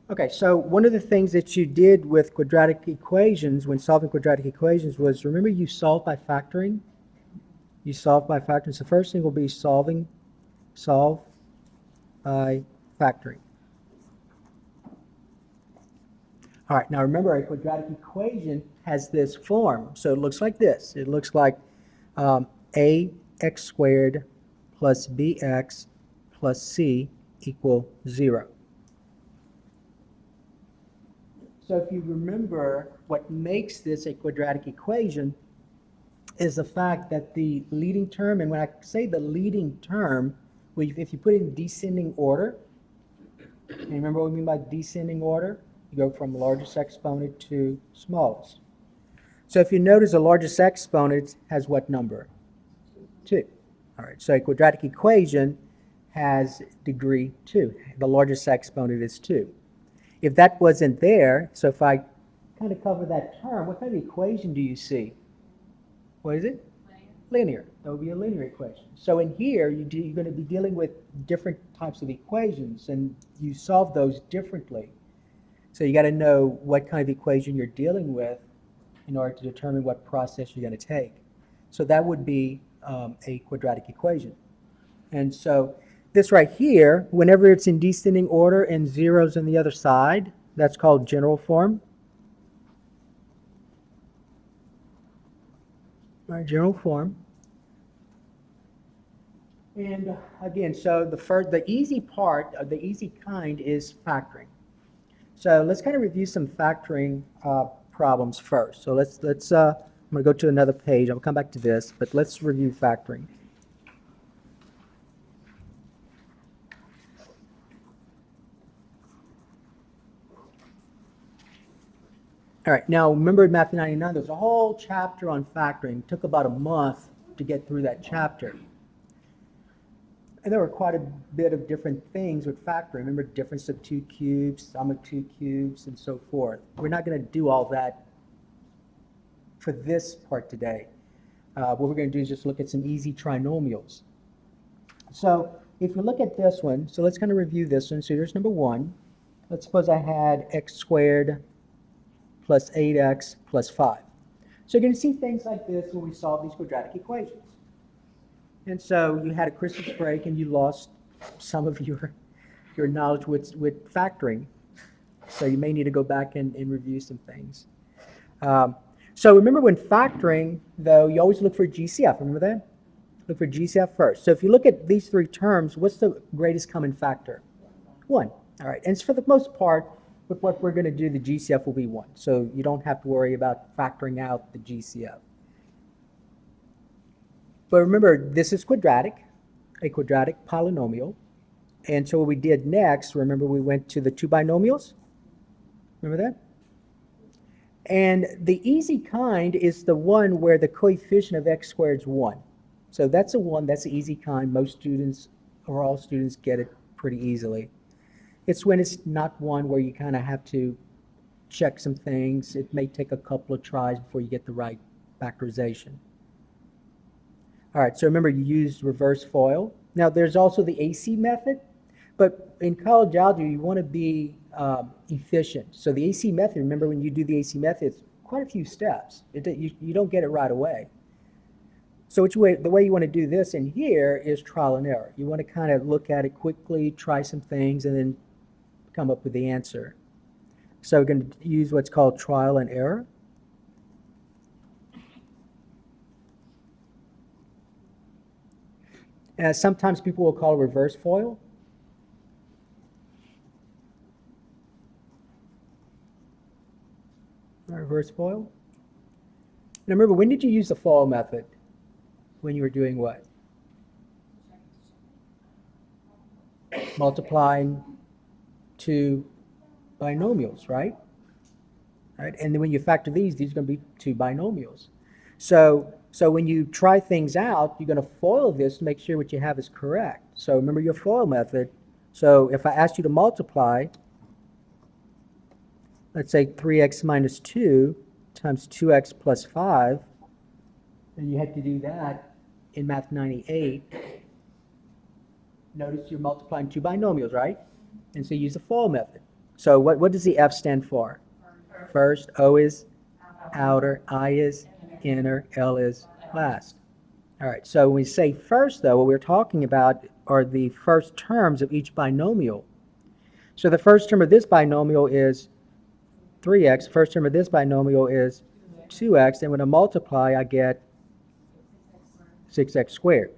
Okay, so one of the things that you did with quadratic equations when solving quadratic equations was, remember, you solve by factoring? You solve by factoring. So first thing will be solve by factoring. All right, now remember, a quadratic equation has this form. So it looks like this. It looks like ax squared plus bx plus c equal 0. So if you remember, what makes this a quadratic equation is the fact that the leading term, and when I say the leading term, if you put it in descending order, and remember what we mean by descending order? You go from largest exponent to smallest. So if you notice, the largest exponent has what number? 2. All right, so a quadratic equation has degree 2. The largest exponent is 2. If that wasn't there, so if I kind of cover that term, what kind of equation do you see? What is it? Linear. That would be a linear equation. So in here, you're going to be dealing with different types of equations, and you solve those differently. So you got to know what kind of equation you're dealing with in order to determine what process you're going to take. So that would be a quadratic equation. And so this right here, whenever it's in descending order and zeros on the other side, that's called general form. All right, general form. And again, so the easy part, the easy kind is factoring. So let's kind of review some factoring problems first. So let's I'm going to go to another page. I'll come back to this, but let's review factoring. All right, now remember in Math 99, there's a whole chapter on factoring. It took about a month to get through that chapter. And there were quite a bit of different things with factoring. Remember, difference of 2 cubes, sum of 2 cubes, and so forth. We're not going to do all that for this part today. What we're going to do is just look at some easy trinomials. So if we look at this one, so let's kind of review this one. So here's number 1. Let's suppose I had x squared plus 8x plus 5. So you're going to see things like this when we solve these quadratic equations. And so you had a Christmas break and you lost some of your knowledge with factoring. So you may need to go back and review some things. So remember, when factoring, though, you always look for GCF. Remember that? Look for GCF first. So if you look at these three terms, what's the greatest common factor? 1. All right. And for the most part, with what we're going to do, the GCF will be 1. So you don't have to worry about factoring out the GCF. But remember, this is quadratic, a quadratic polynomial. And so what we did next, remember, we went to the 2 binomials? Remember that? And the easy kind is the one where the coefficient of x squared is 1. So that's a 1, that's the easy kind. Most students, or all students, get it pretty easily. It's when it's not 1 where you kind of have to check some things. It may take a couple of tries before you get the right factorization. All right, so remember, you used reverse FOIL. Now, there's also the AC method, but in college algebra, you want to be efficient. So the AC method, remember, when you do the AC method, it's quite a few steps. You don't get it right away. So the way you want to do this in here is trial and error. You want to kind of look at it quickly, try some things, and then come up with the answer. So we're going to use what's called trial and error. Sometimes people will call it reverse FOIL. Reverse FOIL. Now remember, when did you use the FOIL method? When you were doing what? Multiplying 2 binomials, right? Right? And then when you factor these are going to be 2 binomials. So when you try things out, you're going to FOIL this to make sure what you have is correct. So remember your FOIL method. So if I asked you to multiply, let's say 3x minus 2 times 2x plus 5, and you had to do that in Math 98. Notice you're multiplying 2 binomials, right? And so you use the FOIL method. So what does the F stand for? First, O is outer, I is inner, L is last. All right, so when we say first, though, what we're talking about are the first terms of each binomial. So the first term of this binomial is 3x. First term of this binomial is 2x. And when I multiply, I get 6x squared.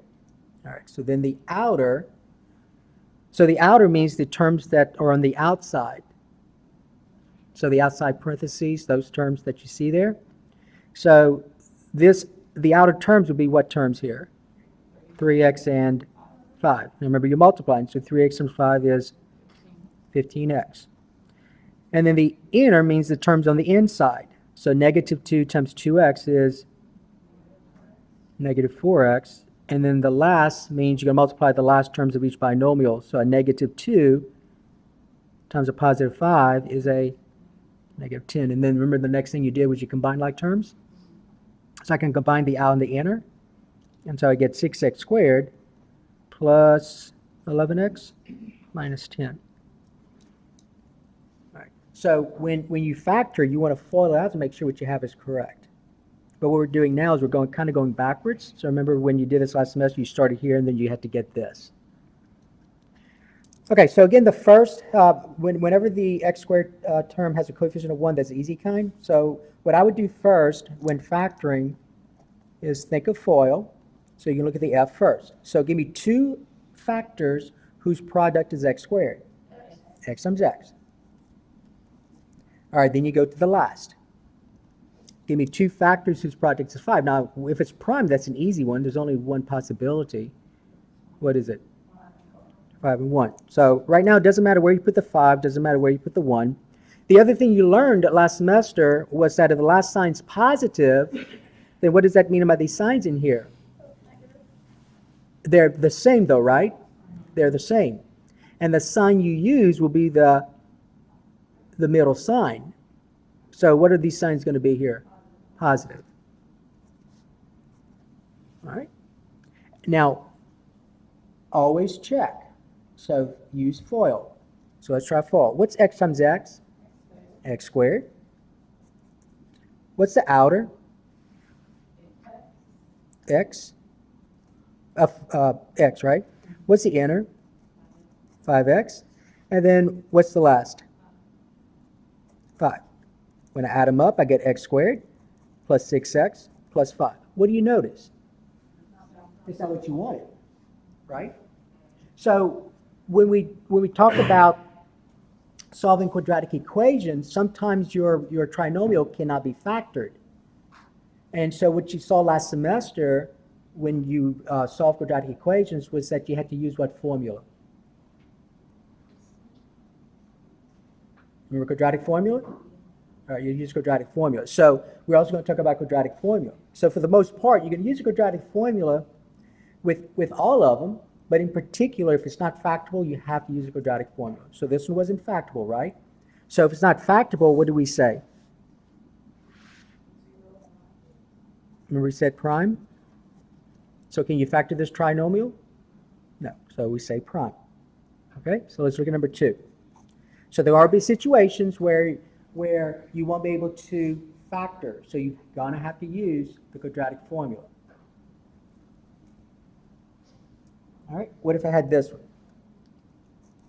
All right, so then the outer means the terms that are on the outside. So the outside parentheses, those terms that you see there. So the outer terms would be what terms here? 3x and 5. Now remember, you're multiplying, so 3x times 5 is 15x. And then the inner means the terms on the inside. So negative 2 times 2x is negative 4x. And then the last means you're going to multiply the last terms of each binomial. So a negative 2 times a positive 5 is a negative 10. And then remember the next thing you did was you combined like terms. So I can combine the out and the inner. And so I get 6x squared plus 11x minus 10. All right. So when you factor, you want to FOIL it out to make sure what you have is correct. But what we're doing now is we're kind of going backwards. So remember when you did this last semester, you started here and then you had to get this. Okay, so again, the first, whenever the x squared term has a coefficient of 1, that's the easy kind. So what I would do first when factoring is think of FOIL. So you can look at the f first. So give me two factors whose product is x squared. X times x. All right, then you go to the last. Give me two factors whose product is 5. Now, if it's prime, that's an easy one. There's only one possibility. What is it? 5 and 1. So right now, it doesn't matter where you put the 5, doesn't matter where you put the 1. The other thing you learned last semester was that if the last sign's positive, then what does that mean about these signs in here? They're the same though, right? They're the same. And the sign you use will be the middle sign. So what are these signs going to be here? Positive. All right. Now, always check. So use FOIL. So let's try FOIL. What's x times x? X squared. What's the outer? X. X, right? What's the inner? 5x. And then what's the last? 5. When I add them up, I get x squared plus 6x plus 5. What do you notice? It's not what you wanted, right? So when we talk about solving quadratic equations, sometimes your trinomial cannot be factored. And so what you saw last semester when you solved quadratic equations was that you had to use what formula? Remember quadratic formula? All right, you use quadratic formula. So we're also going to talk about quadratic formula. So for the most part, you can use a quadratic formula with all of them, but in particular, if it's not factorable, you have to use a quadratic formula. So this one wasn't factorable, right? So if it's not factorable, what do we say? Remember we said prime? So can you factor this trinomial? No. So we say prime. Okay, so let's look at number 2. So there will be situations where you won't be able to factor. So you're going to have to use the quadratic formula. All right, what if I had this one?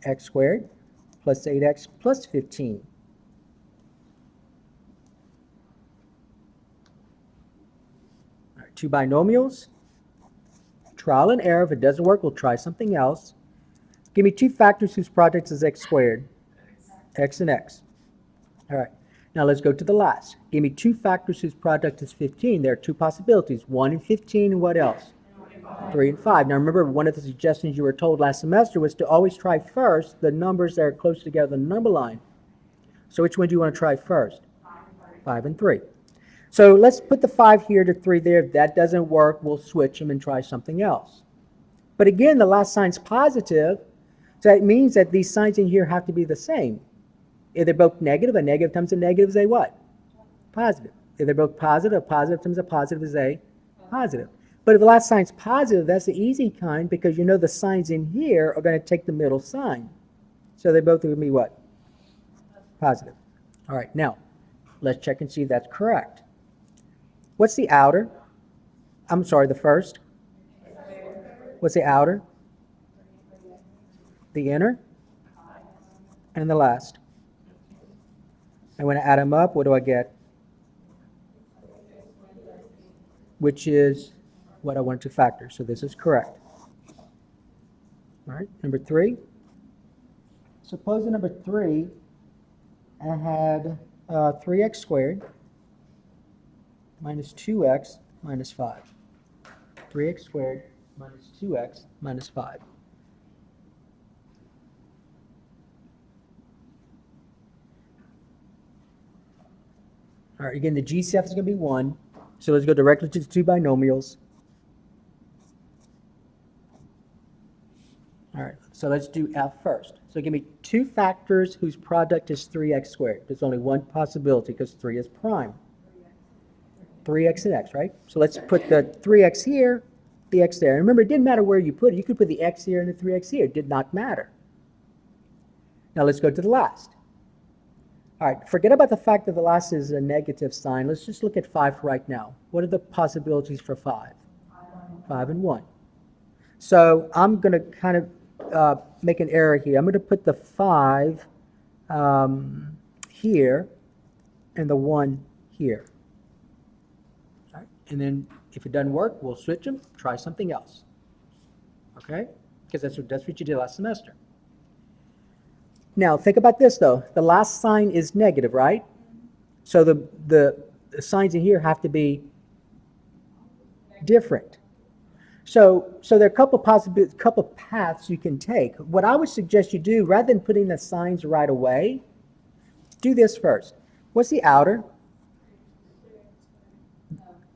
X squared plus 8x plus 15. All right, two binomials. Trial and error. If it doesn't work, we'll try something else. Give me two factors whose product is x squared. X and x. All right. Now let's go to the last. Give me two factors whose product is 15. There are two possibilities. 1 and 15, and what else? 3 and 5. Now remember, one of the suggestions you were told last semester was to always try first the numbers that are close together in the number line. So which one do you want to try first? 5 and 3. So let's put the 5 here to 3 there. If that doesn't work, we'll switch them and try something else. But again, the last sign's positive, so that means that these signs in here have to be the same. If they're both negative, a negative times a negative is a what? Positive. If they're both positive, a positive times a positive is a positive. But if the last sign's positive, that's the easy kind because the signs in here are going to take the middle sign. So they're both going to be what? Positive. All right, now, let's check and see if that's correct. What's the outer? I'm sorry, the first. What's the outer? The inner? And the last. And when I add them up, what do I get? Which is what I want to factor. So this is correct. All right, number 3. Suppose in number 3, I had 3x squared minus 2x minus 5. 3x squared minus 2x minus 5. All right, again, the GCF is going to be 1. So let's go directly to the two binomials. All right, so let's do F first. So give me two factors whose product is 3x squared. There's only one possibility because 3 is prime. 3x and x, right? So let's put the 3x here, the x there. And remember, it didn't matter where you put it. You could put the x here and the 3x here. It did not matter. Now let's go to the last. All right, forget about the fact that the last is a negative sign. Let's just look at 5 right now. What are the possibilities for 5? 5 and 1. So I'm going to kind of make an error here. I'm going to put the 5 here and the 1 here. All right, and then if it doesn't work, we'll switch them, try something else. Okay? Because that's what you did last semester. Now, think about this, though. The last sign is negative, right? So the signs in here have to be different. So there are a couple paths you can take. What I would suggest you do, rather than putting the signs right away, do this first. What's the outer?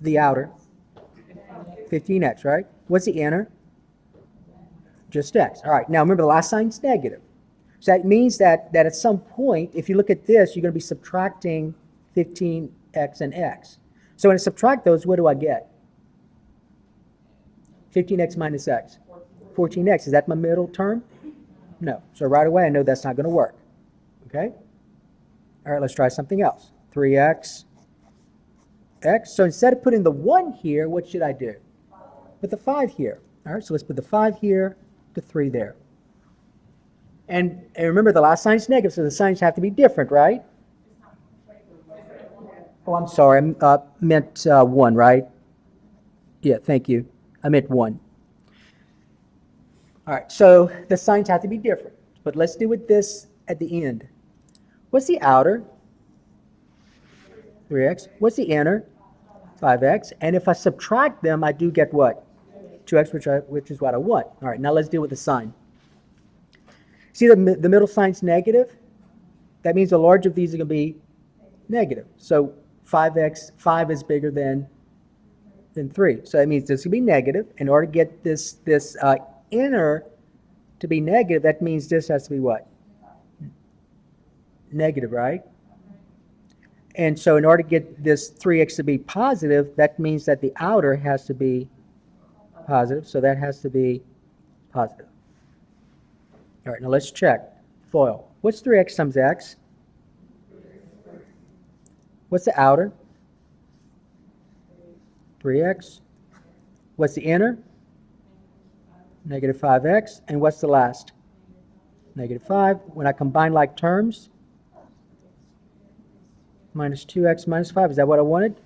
The outer. 15x, right? What's the inner? Just x. All right. Now, remember, the last sign's negative. So that means that at some point, if you look at this, you're going to be subtracting 15x and x. So when I subtract those, what do I get? 15x minus x. 14x. Is that my middle term? No. So right away, I know that's not going to work. Okay? All right, let's try something else. 3x, x. So instead of putting the 1 here, what should I do? Put the 5 here. All right, so let's put the 5 here, the 3 there. And remember, the last sign's negative, so the signs have to be different, right? Oh, I'm sorry. I meant 1, right? Yeah, thank you. I meant 1. All right, so the signs have to be different. But let's do with this at the end. What's the outer? 3x. What's the inner? 5x. And if I subtract them, I do get what? 2x, which is what I want. All right, now let's deal with the sign. See the middle sign's negative? That means the larger of these are going to be negative. So 5x, 5 is bigger than 3. So that means this is going to be negative. In order to get this inner to be negative, that means this has to be what? Negative, right? And so in order to get this 3x to be positive, that means that the outer has to be positive. So that has to be positive. All right, now let's check. FOIL. What's 3x times x? What's the outer? 3x. What's the inner? Negative 5x. And what's the last? Negative 5. When I combine like terms, minus 2x minus 5. Is that what I wanted?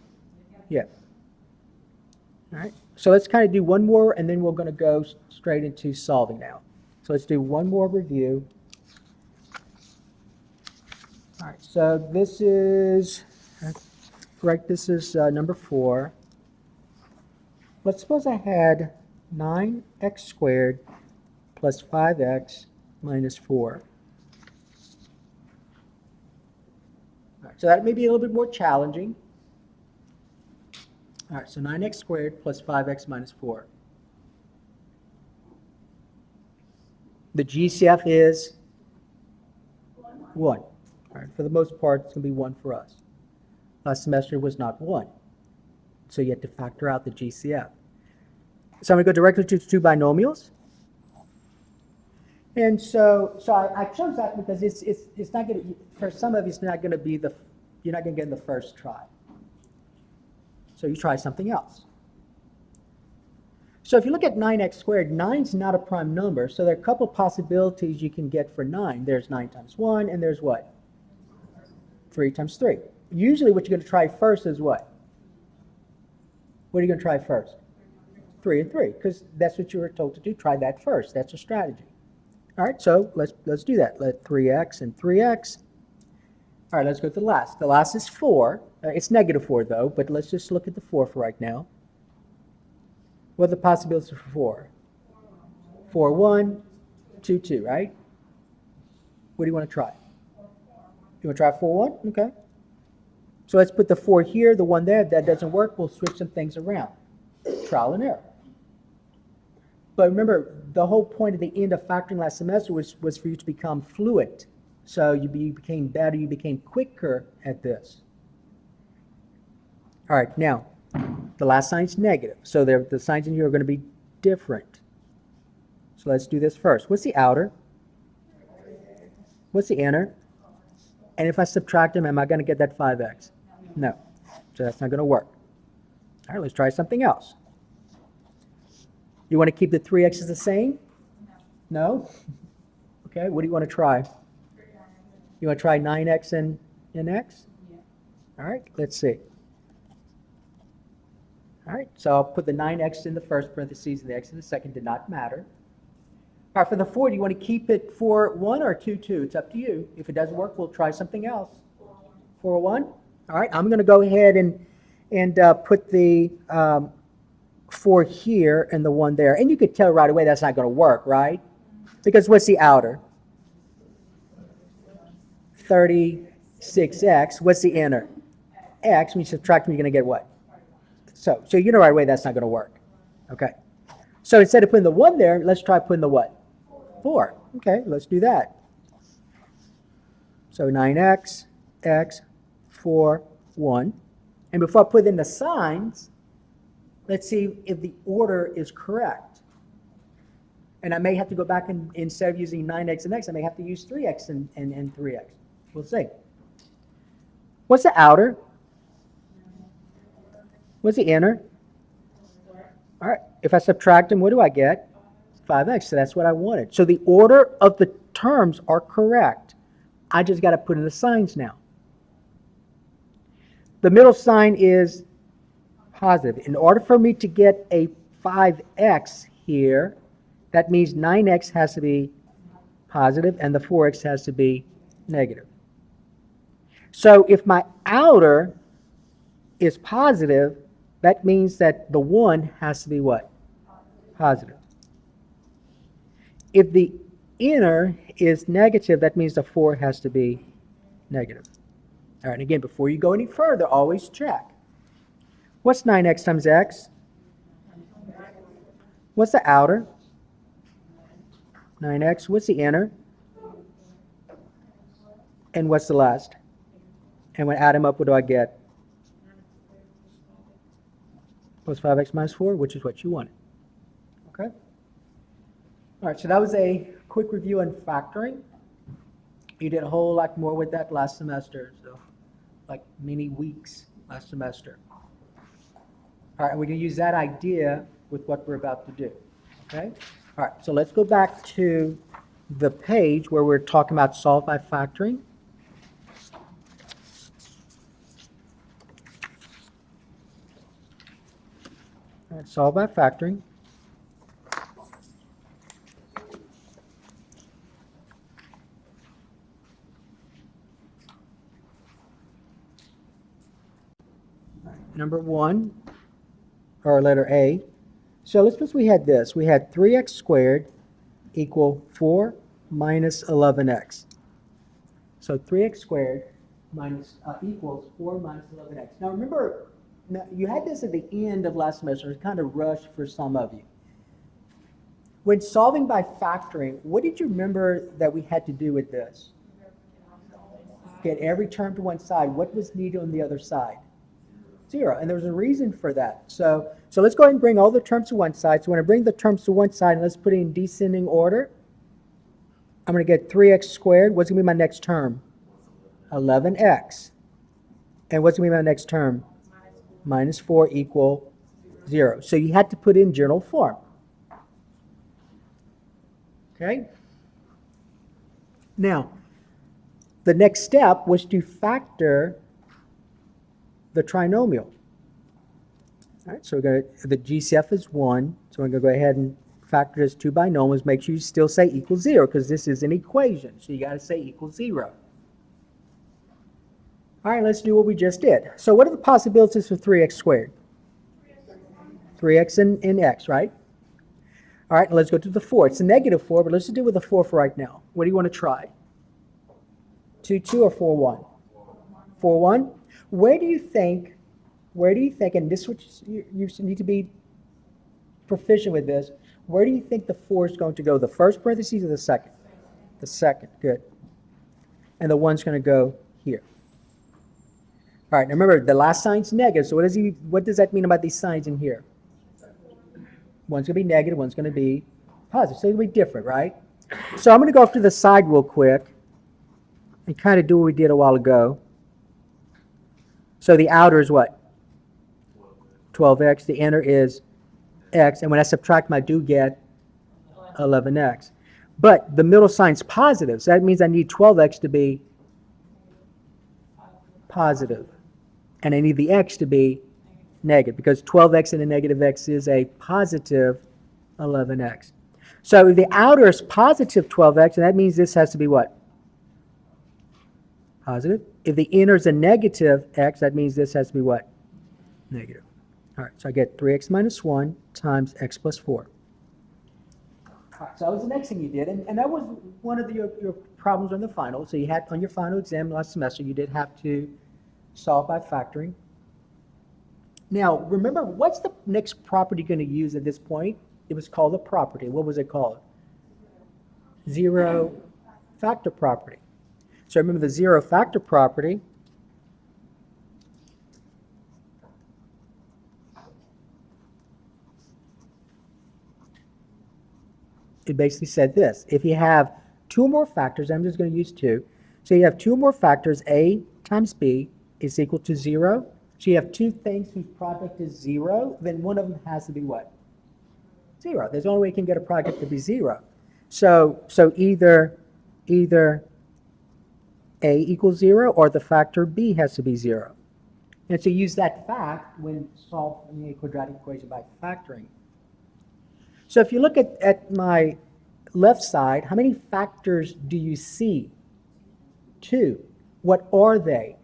Yeah. All right. So let's kind of do one more, and then we're going to go straight into solving now. So let's do one more review. All right, so this is, correct, this is number 4. Let's suppose I had 9x squared plus 5x minus 4. All right, so that may be a little bit more challenging. All right, so 9x squared plus 5x minus 4. The GCF is 1. All right, for the most part, it's going to be 1 for us. Last semester was not 1. So you have to factor out the GCF. So I'm going to go directly to two binomials. And so I chose that because it's not going to, for some of you, it's not going to be you're not going to get in the first try. So you try something else. So if you look at 9x squared, 9's not a prime number, so there are a couple possibilities you can get for 9. There's 9 times 1, and there's what? 3 times 3. Usually what you're going to try first is what? What are you going to try first? 3 and 3, because that's what you were told to do. Try that first. That's a strategy. All right, so let's do that. Let 3x and 3x. All right, let's go to the last. The last is 4. It's negative 4, though, but let's just look at the 4 for right now. What are the possibilities for 4? 4, 1, 2, 2, right? What do you want to try? You want to try 4, 1? Okay. So let's put the 4 here, the 1 there. If that doesn't work, we'll switch some things around. Trial and error. But remember, the whole point at the end of factoring last semester was for you to become fluent. So you became better, you became quicker at this. All right, now, the last sign's negative. So the signs in here are going to be different. So let's do this first. What's the outer? What's the inner? And if I subtract them, am I going to get that 5x? No. So that's not going to work. All right, let's try something else. You want to keep the 3x's the same? No? Okay, what do you want to try? You want to try 9x and x? All right, let's see. All right, so I'll put the 9x in the first parentheses and the x in the second. Did not matter. All right, for the 4, do you want to keep it 4, 1 or 2, 2? It's up to you. If it doesn't work, we'll try something else. 4, 1? All right, I'm going to go ahead and put the 4 here and the 1 there. And you could tell right away that's not going to work, right? Because what's the outer? 36x. What's the inner? X. When you subtract them, you're going to get what? So you know right away that's not going to work. Okay. So instead of putting the 1 there, let's try putting the what? 4. Okay, let's do that. So 9x, x, 4, 1. And before I put in the signs, let's see if the order is correct. And I may have to go back and instead of using 9x and x, I may have to use 3x and 3x. We'll see. What's the outer? What's the inner? All right, if I subtract them, what do I get? 5x, so that's what I wanted. So the order of the terms are correct. I just got to put in the signs now. The middle sign is positive. In order for me to get a 5x here, that means 9x has to be positive and the 4x has to be negative. So if my outer is positive, that means that the 1 has to be what? Positive. If the inner is negative, that means the 4 has to be negative. All right, and again, before you go any further, always check. What's 9x times x? What's the outer? 9x. What's the inner? And what's the last? And when I add them up, what do I get? Plus 5x minus 4, which is what you wanted. Okay? All right, so that was a quick review on factoring. You did a whole lot more with that last semester, so like many weeks last semester. All right, we're going to use that idea with what we're about to do. Okay? All right, so let's go back to the page where we're talking about solve by factoring. All right, solve by factoring. Number 1, or letter A. So let's suppose we had this. We had 3x squared equal 4 minus 11x. So 3x squared minus equals 4 minus 11x. Now remember, you had this at the end of last semester. It's kind of rushed for some of you. When solving by factoring, what did you remember that we had to do with this? Get every term to one side. What was needed on the other side? 0. And there's a reason for that. So let's go ahead and bring all the terms to one side. So when I bring the terms to one side, let's put it in descending order. I'm going to get 3x squared. What's going to be my next term? 11x. And what's going to be my next term? Minus 4 equal 0. So you had to put in general form. Okay? Now, the next step was to factor the trinomial. All right, so we're going to, the GCF is 1, so we're going to go ahead and factor this two binomials. Make sure you still say equals 0, because this is an equation, so you got to say equals 0. All right, let's do what we just did. So what are the possibilities for 3x squared? 3x and x, right? All right, let's go to the 4. It's a negative 4, but let's just deal with the 4 for right now. What do you want to try? 2, 2 or 4, 1? 4, 1? Where do you think, and this which you need to be proficient with this, where do you think the 4 is going to go? The first parentheses or the second? The second, good. And the 1's going to go here. All right, now remember, the last sign's negative, so what does that mean about these signs in here? One's going to be negative, one's going to be positive, so it'll be different, right? So I'm going to go off to the side real quick and kind of do what we did a while ago. So the outer is what? 12x. The inner is x. And when I subtract them, I do get 11x. But the middle sign's positive, so that means I need 12x to be positive. And I need the x to be negative, because 12x and a negative x is a positive 11x. So if the outer is positive 12x, and that means this has to be what? Positive. If the inner is a negative x, that means this has to be what? Negative. All right, so I get 3x minus 1 times x plus 4. All right, so that was the next thing you did, and that was one of your problems on the final. So you had, on your final exam last semester, you did have to solve by factoring. Now, remember, what's the next property you're going to use at this point? It was called a property. What was it called? Zero factor property. So remember the zero factor property. It basically said this. If you have two or more factors, I'm just going to use 2. So you have 2 or more factors, a times b is equal to 0. So you have 2 things whose product is 0, then one of them has to be what? 0. There's only way you can get a product to be 0. So either a equals 0 or the factor b has to be 0. And so use that fact when solving a quadratic equation by factoring. So if you look at my left side, how many factors do you see? 2. What are they?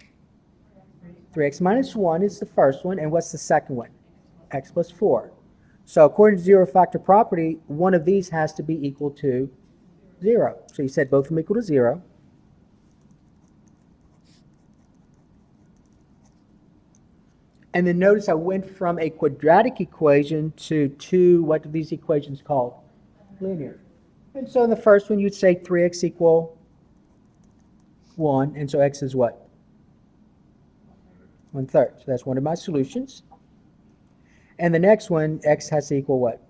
3x minus 1 is the first one, and what's the second one? X plus 4. So according to zero factor property, one of these has to be equal to 0. So you said both of them equal to 0. And then notice I went from a quadratic equation to 2, what are these equations called? Linear. And so in the first one, you'd say 3x equal 1, and so x is what? 1/3. So that's one of my solutions. And the next one, x has to equal what?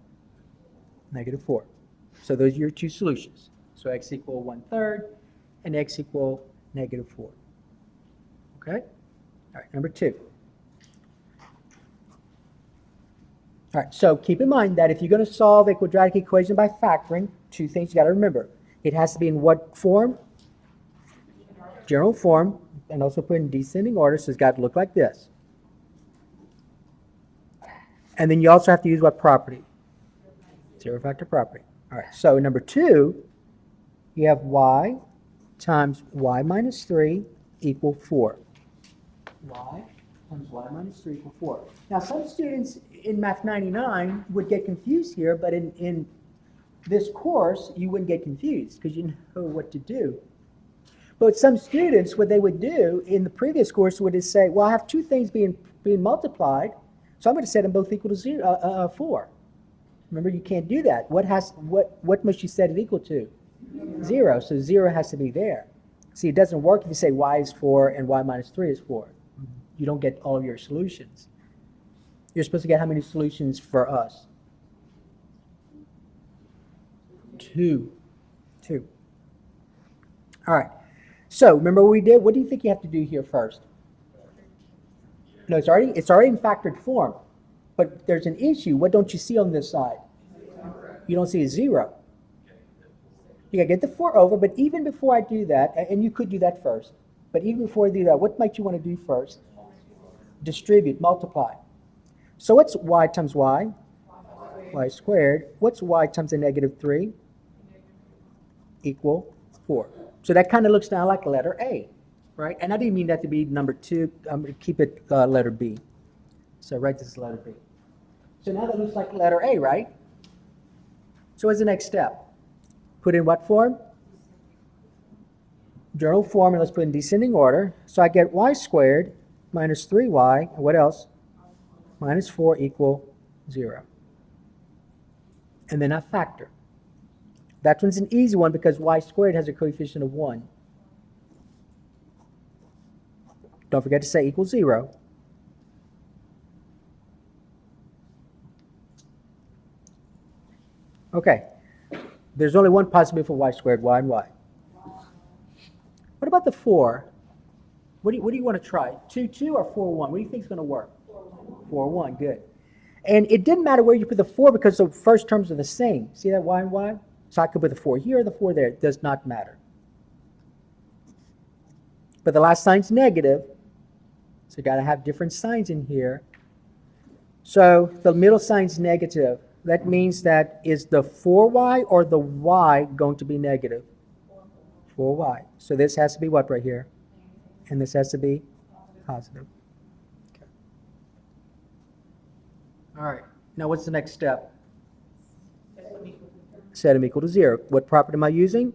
-4. So those are your 2 solutions. So x equal 1/3 and x equal -4. Okay? All right, number 2. All right, so keep in mind that if you're going to solve a quadratic equation by factoring, 2 things you got to remember. It has to be in what form? General form, and also put in descending order, so it's got to look like this. And then you also have to use what property? Zero factor property. All right, so number 2, you have y times y minus 3 equal 4. Y times y minus 3 equal 4. Now, some students in Math 99 would get confused here, but in this course, you wouldn't get confused because you know what to do. But some students, what they would do in the previous course would is say, well, I have 2 things being multiplied, so I'm going to set them both equal to 4. Remember, you can't do that. What must you set it equal to? 0. So 0 has to be there. See, it doesn't work if you say y is 4 and y minus 3 is 4. You don't get all of your solutions. You're supposed to get how many solutions for us? 2. All right. So remember what we did? What do you think you have to do here first? No, it's already in factored form. But there's an issue. What don't you see on this side? You don't see a 0. You gotta get the 4 over, but even before I do that, and you could do that first, but even before I do that, what might you want to do first? Distribute, multiply. So what's y times y? Y squared. What's y times a negative 3? Equal 4. So that kind of looks now like letter A, right? And I didn't mean that to be number 2. I'm going to keep it letter B. So write this as letter B. So now that looks like letter A, right? So what's the next step? Put in what form? Journal form, and let's put in descending order. So I get y squared minus 3y, and what else? Minus 4 equal 0. And then I factor. That one's an easy one because y squared has a coefficient of 1. Don't forget to say equals 0. Okay. There's only one possibility for y squared, y and y. What about the 4? What do you want to try? 2, 2 or 4, 1? What do you think is going to work? 4, 1, good. And it didn't matter where you put the 4 because the first terms are the same. See that y and y? So I could put the 4 here or the 4 there. It does not matter. But the last sign's negative, so you got to have different signs in here. So the middle sign's negative. That means that is the 4y or the y going to be negative? 4y. So this has to be what right here? And this has to be positive. Okay. All right. Now what's the next step? Set them equal to 0. What property am I using?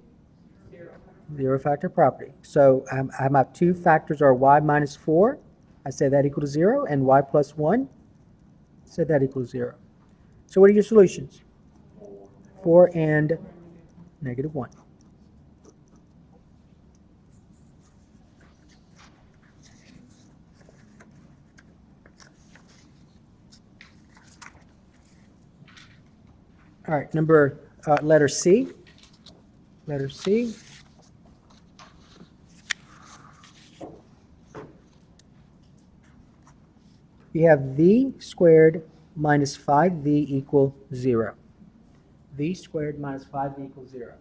0 factor property. So my two factors are y minus 4. I set that equal to 0. And y plus 1. Set that equal to 0. So what are your solutions? 4 and negative 1. All right, letter C. Letter C. You have v squared minus 5v equal 0. V squared minus 5v equals 0.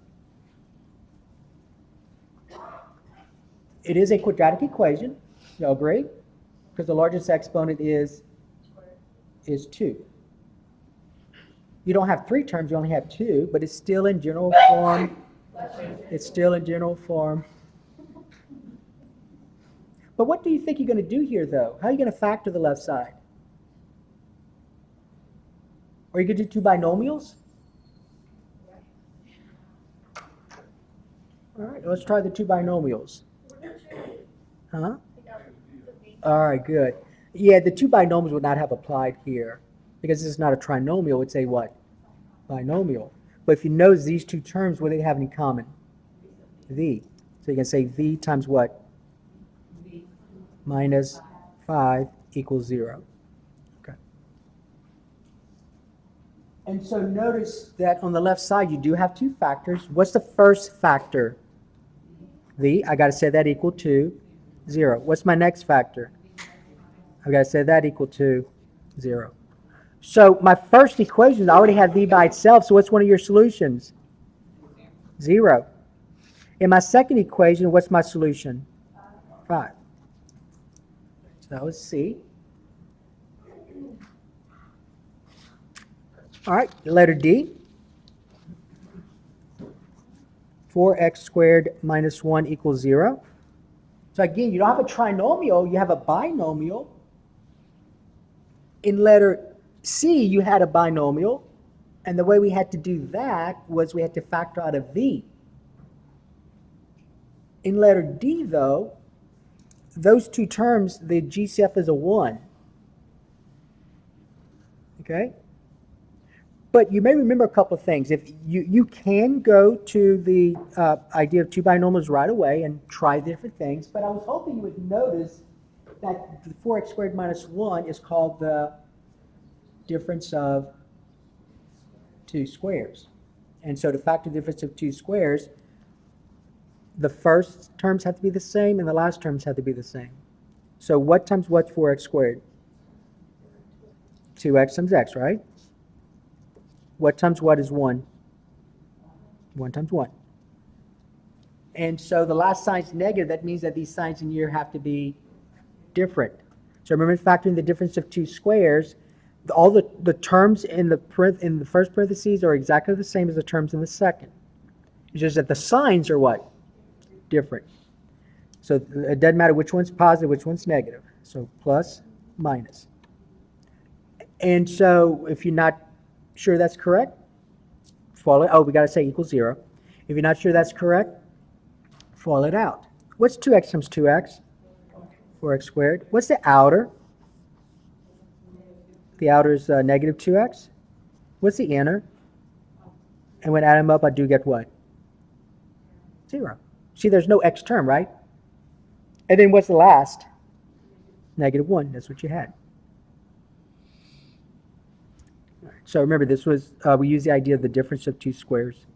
It is a quadratic equation. You all agree? Because the largest exponent is 2. You don't have 3 terms, you only have 2, but it's still in general form. It's still in general form. But what do you think you're going to do here, though? How are you going to factor the left side? Are you going to do 2 binomials? All right, let's try the 2 binomials. Huh? All right, good. Yeah, the 2 binomials would not have applied here because this is not a trinomial. It's a what? Binomial. But if you notice these 2 terms, what do they have in common? V. So you can say V times what? Minus 5 equals 0. Okay. And so notice that on the left side you do have 2 factors. What's the first factor? V. I got to set that equal to 0. What's my next factor? I've got to set that equal to 0. So my first equation, I already have V by itself, so what's one of your solutions? 0. In my second equation, what's my solution? 5. So that was C. All right, letter D. 4x squared minus 1 equals 0. So again, you don't have a trinomial, you have a binomial. In letter C, you had a binomial, and the way we had to do that was we had to factor out a V. In letter D, though, those 2 terms, the GCF is a 1. Okay? But you may remember a couple of things. If you can go to the idea of 2 binomials right away and try different things, but I was hoping you would notice that the 4x squared minus 1 is called the difference of 2 squares. And so to factor the difference of 2 squares, the first terms have to be the same and the last terms have to be the same. So what times what's 4x squared? 2x times x, right? What times what is 1? 1 times 1. And so the last sign's negative. That means that these signs in here have to be different. So remember factoring the difference of two squares, all the terms in the first parentheses are exactly the same as the terms in the second. It's just that the signs are what? Different. So it doesn't matter which one's positive, which one's negative. So plus, minus. And so if you're not sure that's correct, we got to say equals 0. If you're not sure that's correct, FOIL it out. What's 2x times 2x? 4x squared. What's the outer? The outer is negative 2x. What's the inner? And when I add them up, I do get what? 0. See, there's no x term, right? And then what's the last? Negative 1. That's what you had. All right, so remember, this was, we used the idea of the difference of two squares.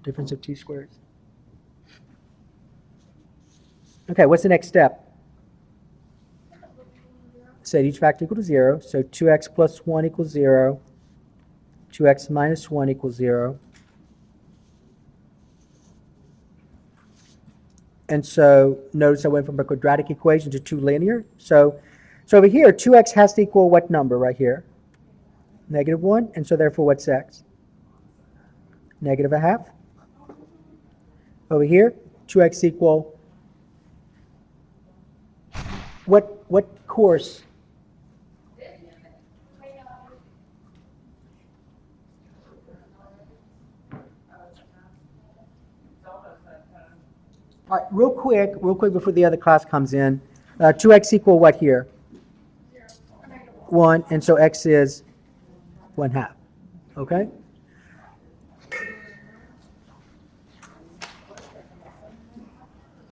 Difference of two squares. Okay, what's the next step? Set each factor equal to 0. So 2x plus 1 equals 0. 2x minus 1 equals 0. And so notice I went from a quadratic equation to two linear. So over here, 2x has to equal what number right here? Negative 1. And so therefore, what's x? Negative a half. Over here, 2x equal what course? All right, real quick before the other class comes in, 2x equal what here? 1, and so x is 1/2. Okay?